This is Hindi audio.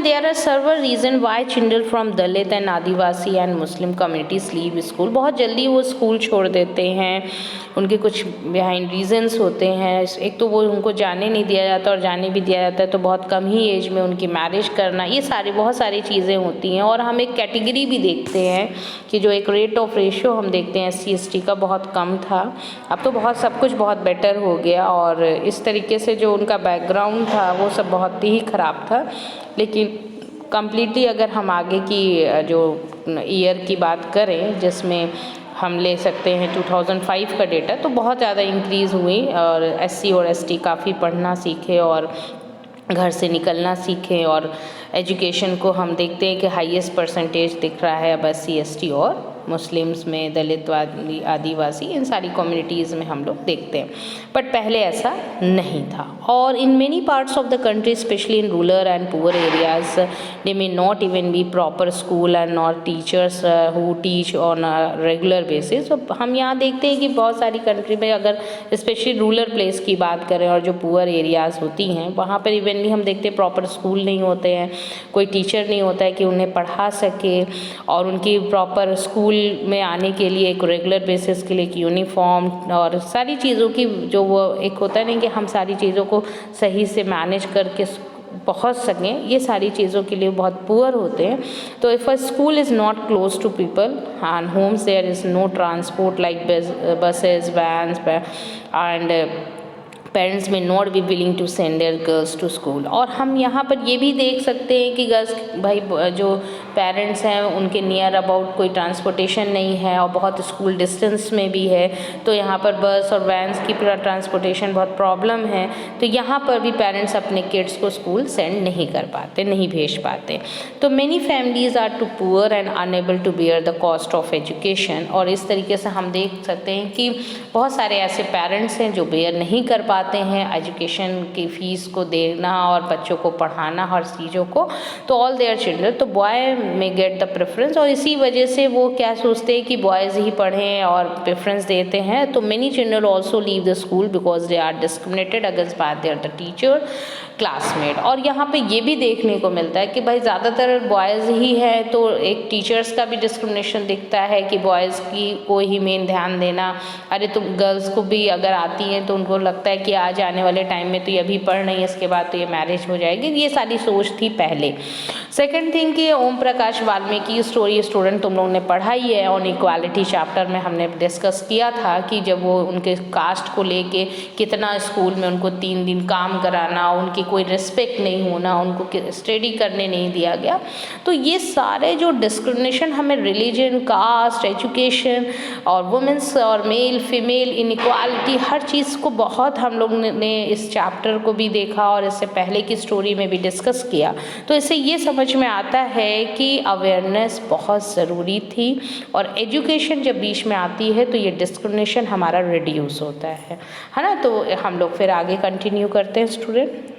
there are several reasons why children from Dalit and Adivasi and Muslim communities leave school. बहुत जल्दी वो स्कूल छोड़ देते हैं, उनके कुछ बिहाइंड रीजंस होते हैं। एक तो वो उनको जाने नहीं दिया जाता, और जाने भी दिया जाता है तो बहुत कम ही एज में उनकी मैरिज करना, ये सारी बहुत सारी चीज़ें होती हैं। और हम एक कैटेगरी भी देखते हैं कि जो एक रेट ऑफ रेशियो हम देखते हैं SC/ST का बहुत कम था, अब तो बहुत सब कुछ बहुत बेटर हो गया। और इस तरीके से जो उनका बैकग्राउंड था वो सब बहुत ही ख़राब था। लेकिन कम्प्लीटली अगर हम आगे की जो ईयर की बात करें, जिसमें हम ले सकते हैं 2005 का डेटा, तो बहुत ज़्यादा इंक्रीज़ हुई और SC और ST काफ़ी पढ़ना सीखे और घर से निकलना सीखें। और एजुकेशन को हम देखते हैं कि हाईएस्ट परसेंटेज दिख रहा है अब SC/ST और मुस्लिम्स में, दलित, आदिवासी, इन सारी कम्युनिटीज़ में हम लोग देखते हैं। बट पहले ऐसा नहीं था। और in many parts of the country, specially in rural and poor areas, they may not even be proper school and not teachers who teach on a regular basis. तो हम यहाँ देखते हैं कि बहुत सारी कंट्री में अगर स्पेशली रूरल प्लेस की बात करें और जो पुअर एरियाज़ होती हैं, वहाँ पर इवनली हम देखते हैं प्रॉपर स्कूल नहीं होते हैं, कोई टीचर नहीं होता है कि उन्हें पढ़ा सके, और उनकी प्रॉपर स्कूल में आने के लिए एक रेगुलर बेसिस के लिए एक यूनिफॉर्म और सारी चीज़ों की जो वो एक होता है नहीं कि हम सारी चीज़ों को सही से मैनेज करके पहुंच सकें, ये सारी चीज़ों के लिए बहुत पुअर होते हैं। तो if a school is not close to people and homes, there is no transport like buses, vans and parents may not be willing to send their girls to school. और हम यहाँ पर ये भी देख सकते हैं कि गर्ल्स भाई जो पेरेंट्स हैं उनके नियर अबाउट कोई ट्रांसपोर्टेशन नहीं है और बहुत स्कूल डिस्टेंस में भी है, तो यहाँ पर बस और वैन्स की ट्रांसपोर्टेशन बहुत प्रॉब्लम है। तो यहाँ पर भी पेरेंट्स अपने किड्स को स्कूल सेंड नहीं कर पाते, नहीं भेज पाते। तो many families are too poor and unable to bear the cost of education. और इस तरीके से हम देख सकते हैं कि बहुत सारे ऐसे पेरेंट्स हैं जो बेयर नहीं कर पाते हैं एजुकेशन की फ़ीस को देना और बच्चों को पढ़ाना हर चीज़ों को। तो ऑल देयर चिल्ड्रन, तो बॉय में गेट द प्रेफरेंस, और इसी वजह से वो क्या सोचते हैं कि बॉयज़ ही पढ़ें और प्रेफरेंस देते हैं। तो many children also leave the school because they are discriminated against by their the teacher classmate. और यहाँ पे ये भी देखने को मिलता है कि भाई ज़्यादातर बॉयज़ ही है, तो एक टीचर्स का भी डिस्क्रिमिनेशन दिखता है कि बॉयज़ की को ही मेन ध्यान देना, अरे तुम गर्ल्स को भी अगर आती हैं तो उनको लगता है कि आज आने वाले टाइम में तो ये अभी पढ़ रही है, इसके बाद तो ये मैरिज हो जाएगी, ये सारी सोच थी पहले। सेकंड थिंग कि ओम प्रकाश वाल्मीकि स्टोरी स्टूडेंट तुम लोगों ने पढ़ाई है, ऑन इक्वालिटी चैप्टर में हमने डिस्कस किया था कि जब वो उनके कास्ट को लेके कितना स्कूल में उनको 3 दिन काम कराना, उनकी कोई रिस्पेक्ट नहीं होना, उनको स्टडी करने नहीं दिया गया। तो ये सारे जो डिस्क्रिमिनेशन हमें रिलीजन, कास्ट, एजुकेशन और वुमेंस और मेल फीमेल इनइक्वालिटी, हर चीज़ को बहुत हम लोग ने इस चैप्टर को भी देखा और इससे पहले की स्टोरी में भी डिस्कस किया। तो इससे ये समझ में आता है कि अवेयरनेस बहुत ज़रूरी थी, और एजुकेशन जब बीच में आती है तो ये डिस्क्रिमिनेशन हमारा रिड्यूस होता है ना। तो हम लोग फिर आगे कंटिन्यू करते हैं स्टूडेंट।